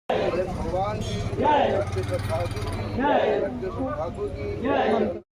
बड़े भगवान की सत्य ठाकुर की सत्य ठाकुर की।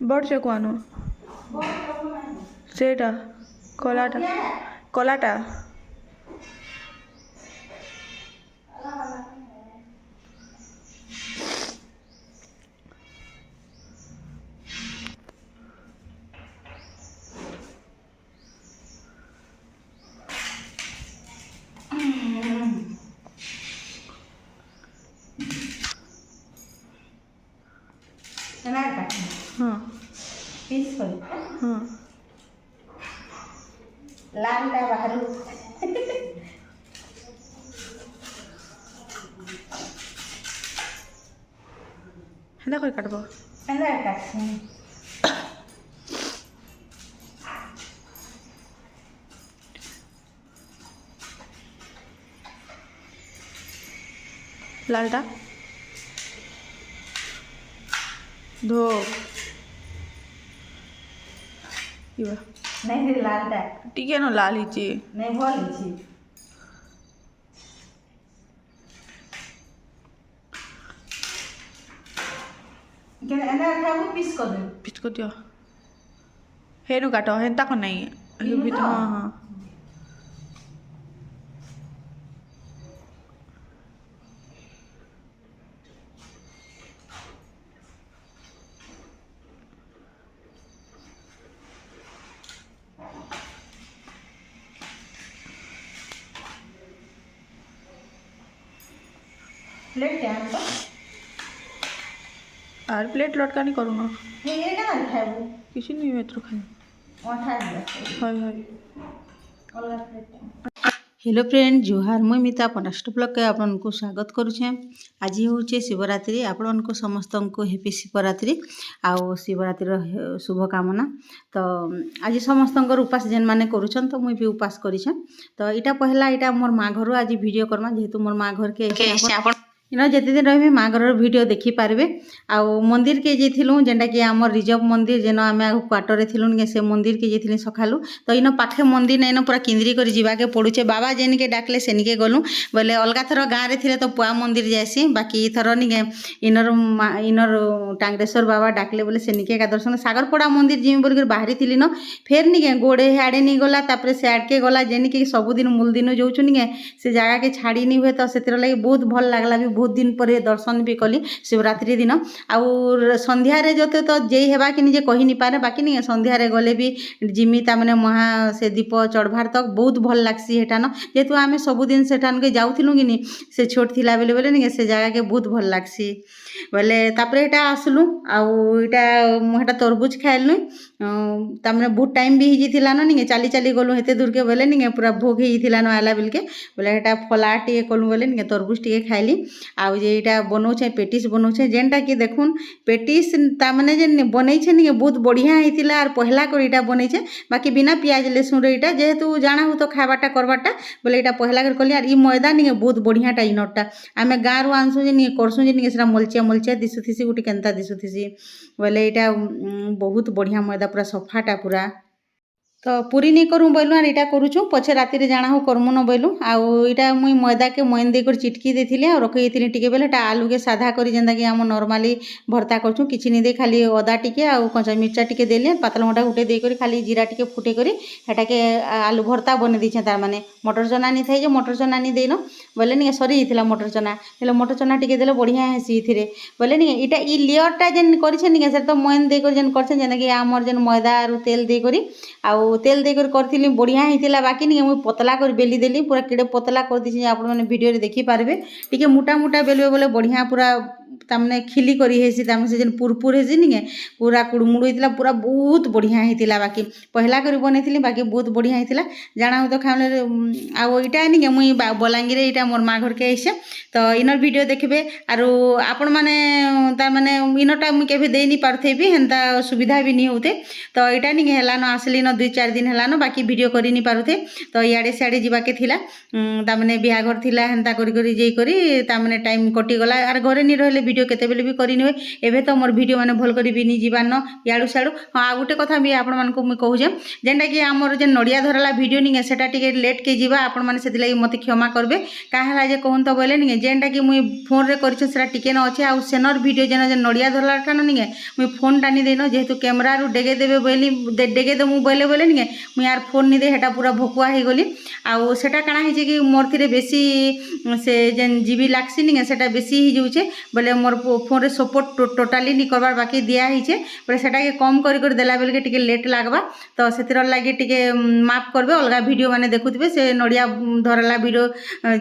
बड़ चकुआनो सेटा कलाटा कलाटा हाँ हाँ लालटा बाहर हेन्दा कर काटबो लालटा धो इवा नहीं लालटा टिके न लाल हिची नहीं भल छी के एना खाबो पीस कर दे पिचको दियो हेनु काटो हेन्ता को नहीं इनु भी तो? हाँ हाँ प्लेट क्या है और प्लेट लटका नहीं करूँ ना ये ना खाबो किसी नहीं मैं तो खाई ओठा दे हाय हाय अलग प्लेट हेलो फ्रेंड जुहार मुई मिता पनास्ट ब्लॉग के आपको स्वागत करुचे। आज हूँ शिवरात्रि आपण समस्त को हेपी शिवरात्रि आउ शिवरात्रि शुभकामना। तो आज समस्त उपास जेन माने करुछन तो मुई भी उपास करिछे। तो इटा पहला इटा मोर माँ घर आज वीडियो करमा जेहेतु मोर माँ घर के इन जिते दिन रही माँ घर वीडियो देखी पारे। आउ मंदिर के जाइलु जेनटा कि आम रिजर्व मंदिर जेन आम क्वार्टर थिलु से मंदिर के जाइली सकालू। तो इन पाखे मंदिर नाइन पूरा केन्द्री कर जावाके पड़ुचे बाबा जेनिके डाकले सेनिके गलु बोले अलग थर गाँव में थे तो पुआ मंदिर जाएसी बाकी थर निके इनर इनर टांगरेश्वर बाबा डाकले बोले सेनिके का दर्शन सागरपड़ा मंदिर जिमी बोल बाहरी थी न फेर निके गोड़े हाड़े नहीं गला तापर से आड़के गला जेनिके सबुदिन मूल दिन जाऊँ निके से जगह के छाड़ी नहीं हुए। तो से लगे बहुत भल लगला भी बहुत दिन पर दर्शन भी कली शिवरात्रि दिन आउ संध्यारे जोते तो जेई हेबा कि निजे कही नहीं पारे बाकी नहीं संध्यारे गले भी जिमी तामने महा से दीप चढ़वार तक बहुत भल लागसी हेटान जेहेतु आम सबुदिन सेठान के जाऊँ कि नहीं से छोट थिला बेले बोले नहीं से जगह के बहुत भल लागसी बोले तापर एटा आसलु आउ इटा मुटा तरबुज खाइलु तामने बहुत टाइम भी हिजिला न निके चाली चाली गलु हेते दूर के बोले निके पूरा भोग हिजिला न आला बेल के बोले हेटा फला टिके कलु बोले निके तरबुज टिके खाइली आउ जे इटा बनाऊे पेटिस बनाऊे जेनटा कि देखुन पेटिस ताने जेन बनईछे नि बहुत बढ़िया होता और पहला कर इटा बनईछे बाकी बिना पियाज लहसुन इटा जेहेतु जाना हो तो खावाटा करवाटा बोले इटा पहला कर कली और मैदा नि बहुत बढ़ियाटा इनरटा आम गाँव आनसु जे करसुँ जे से मलचिया मलचिया दिशुथी गोटे केन्ता दिशुथी बोले इटा बहुत बढ़िया मैदा पूरा सफाटा पूरा तो पूरी नहीं करूँ बोलूँ और इटा करूँ पछे राति जाना हो करमु न बोलूँ आउ इटा मुई मैदा के मैन देकर चिटकी देती और रखी टी बेले आलू के साधा कर जेनता कि आम नर्माली भर्ता करूँ किसी नहीं दे खाली अदा टिके आउ कंचा मिर्चा टिके देले पातल घंटा गुटे देकर खाली जीरा टिके फुटे करी हेटाके आलू भर्ता बने दीछे तार माने मटर चना नहीं थाई मटर चना नहीं देन बोले नहीं सरी जाता मटर चना हेल्ले मटर चना टिके देले बढ़िया हेसी इथिरे बोले नहीं इटा ई लेयरटा जेन करिछे नहीं से तो मैन देकर जेन करछे जेन कि आमर जेन मैदा आरु तेल देकर आउ तेल देकर करी बढ़िया होता बाकी नहीं मुझे पतला कर बेली देली पूरा किड़े पतला कर दी आप वीडियो देखिपारे टी मोटा मोटा बेलवे बोले बढ़िया पूरा तमने खिली करी हेसी तमने से जेन पुरपुर हेसी नहीं पूरा कुड़मुड़ होता पूरा बहुत बढ़िया होता बाकी पहला कर बनई बाकी बहुत बढ़िया होता जाना हो तो खाने आउ इटा नहीं मुई बलांगीर इटा मोर माँ घर के आइसे तो इनर वीडियो देखबे आरो आपण माने तार माने इनरटा मुई केबे देई नहीं पारथे भी हेंता सुविधा भी नहीं होते तो इटा नहीं हेलानो आसली न 2-4 दिन हेलानो बाकी वीडियो करी नहीं पारुथे तो इयाडे सियाडे जीवाके थिला तामने बिहाघर थिला हेंता करी करी जेई करी तामने टाइम कटि गला आर घरे नहीं रहले वीडियो केतेबेले भी करी नै एबे तो मोर वीडियो माने भल करी भी नहीं जीवान याडू साडू हाँ आ गोटे कथा भी आपण मानको मुई कहूजे जेनटा कि हमर जे नडिया धरला वीडियो नहीं सेटा टिके लेट के जीवा आपण माने सेति लागि मते क्षमा करबे काहला जे कहून तो बोले नहीं जेनटा कि मुई फोन रे करिछ सेटा टिके न अछि आ सेनर वीडियो जेन जे नडिया धरला ठान नहीं मुई फोन टानी देनो जेहेतु कैमरा रु डेगे देबे बोली डेगे दे मु बोले बोले नहीं मुई यार फोन नहीं दे हेटा पूरा भकुआ हे गली आउ सेटा काना हे कि मोर थिरे बेसी से जेन जीबी लागसी नहीं सेटा बेसी ही जाउछे बोले मोर फोन रे सपोर्ट टोटाली नहीं करबार बाकी दिया हिचे बोले सेटा के कम कर देला बेल के टिके लेट लागबा तो सेतिर लागि टिके माफ करबे अलगा वीडियो माने देखुतबे से नडिया धरला वीडियो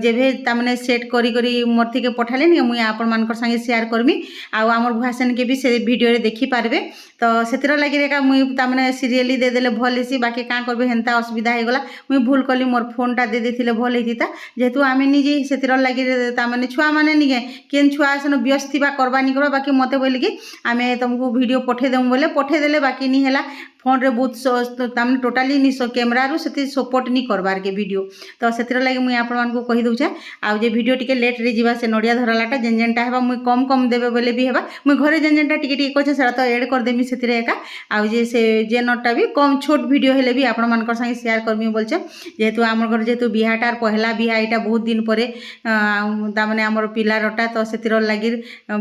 जेबे तामने सेट करी करी मोर थिके पठाले नहीं मुई आपण मानकर संगे शेयर करमी आउ हमर भाषण के भी से वीडियो रे देखि पारबे तो सेतिर लागि रेका मुई तामने सीरियली दे देले भल हेसी बाकी का करबे हेंता असुविधा हे गला मुई भूल कली मोर फोनटा दे देथिले भल हेतिता जेहेतु आमे निजे सेतिर लागि तामने छुआ माने निगे केन छुआ सन व्यस्त थिबा करबा नि करबा बाकी मते बोली कि आमे तुमको वीडियो पठे देम बोले पठे देले बाकी नि हेला फोन रे बहुत तामने टोटाली नि कैमरा रु सेति सपोर्ट नि करबार के वीडियो तो सेतिर लागि मुई आपण मानको कहि दउछे आ जे वीडियो टिके लेट रे जीवा से नडिया धरलाटा जेन जेनटा हेबा मुई कम कम देबे बोले भी हेबा मुई घरे जेन जेनटा टिके टिके कहछे सेटा तो ऐड कर देमी सेतिर एका आ जे से जे नटटा भी कम छोट वीडियो हेले भी आपण मानकर संगे शेयर करमी बोलछे जेहेतु हमर घर जेहेतु बिहाटार पहला बिहा एटा बहुत दिन परे तामने हमर पिलारटा तो सेतिर लागि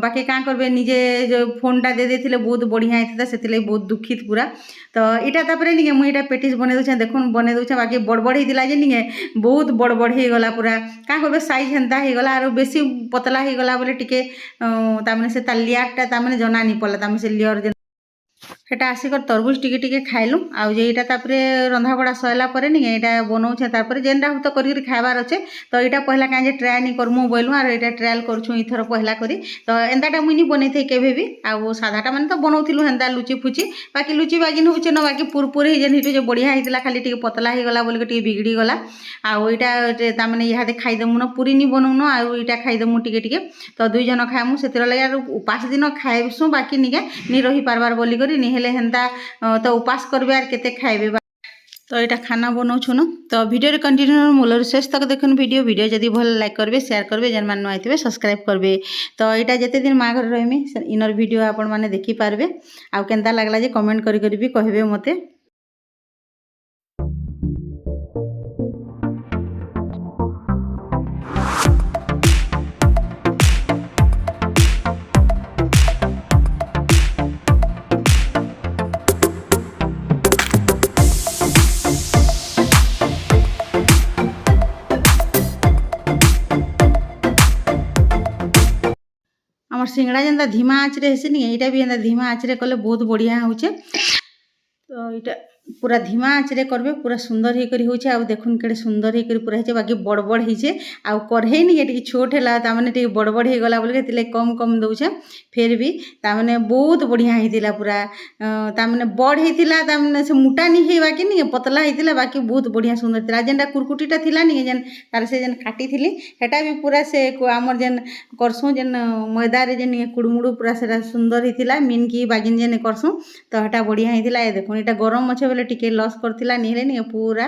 बाकी का करबे निजे जो फोनटा दे देथिले बहुत बढ़िया हेता सेतिले बहुत दुखित पूरा तो इटा तापरे नहीं मुई इटा पेटिस बने दूचे देखुन बने दूचे बाकी बड़बड़ होता जे नहीं बहुत बड़बड़ हो गला पूरा क्या कर साइज हेन्ता हो गला और बेसी पतला हो गला बोले टिके तामने से लियारटा तामने जना नहीं पड़ला तामने से लियर सेटा आसिकर तरबुज टिके टिके खाइलु आउ जे इटा तापरे रंधा बड़ा सैला परे नहीं इटा बनाऊे तापरे जेनटा तो करी खाइबार अच्छे तो इटा पहला कहीं ट्राए नहीं करमु बोलूँ और इटा ट्रायल करूँ इथर पहला करी तो एंताटा मुई नहीं बनई थे केबे भी आउ साधाटा माने तो बनाऊलु हेन्ता लुची फुची बाकी लुची बागिन होचे न बाकी पुरपुर जेन हिटू जो बढ़िया होता खाली टिके पतला हो गला बोल के बिगड़ी गला आउ इटा तामने इहादे खाईदेमु न पूरी नहीं बनाऊन आउ इटा खाईदेमु टिके टिके तो 2 जन खाएमु सेतिर लगे उपास दिन खाइसु बाकी निके नहीं रही पारबार बोली करी नहीं हेले हेन्ता तो उपास करबे आर केते खाइबे तो यहाँ खाना बनाऊँ न तो वीडियो कंटिन्यू मूलर शेष तक देखुन वीडियो जदि भल लाइक करबे शेयर करबे जेन मान आइथिबे सब्सक्राइब करबे तो यहाँ जेते दिन माँ घर रही इनर वीडियो आपण माने देखि पारबे आउ केनता लागला जे कमेंट करी भी कहबे मते आमर सिंगड़ा जेनता धीमा आँच रे हेसी नहीं यहाँ भी एंता धीमा आँच रे कले बहुत बढ़िया होचे तो यहाँ पूरा धीमा आँचरे करबे पूरा सुंदर होकर होचे आ देखुन केड़े सुंदर होकर पूरा होचे बाकी बड़ बड़ होचे आ कढ़ई नहीं टे छोट है ताने टे बड़ बड़ हो गला बोल के कम कम दौचे फिर भी ताने बहुत बढ़िया होता पूरा ताने बड़ होता ताने से मोटा नहीं है बाकी नहीं पतला होता बाकी बहुत बढ़िया सुंदर था जेनटा कुरकुटीटा थिला नहीं जेन तार से जेन काटी थी हेटा भी पूरा से आमर जेन करसुँ जेन मैदारे जेन कुड़मुड़ पूरा से सुंदर होता मीन की बागिन जेन करसुँ तो हेटा बढ़िया होता ये देखो यहाँ गरम अच्छे बोले टिके लॉस करथिला नहीं पूरा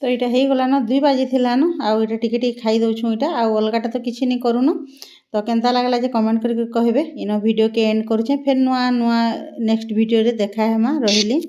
तो यहाँ हो गला न 2 बाजी थिला न आउ टिके खाई दौछुँ यहाँ आउ अलगाटा तो किसी नहीं करूँ तो केंता लगला जे कमेंट करके कहबे इन वीडियो के एंड करूँ फिर नुआ नुआ नेक्स्ट वीडियो रे देखा है रही।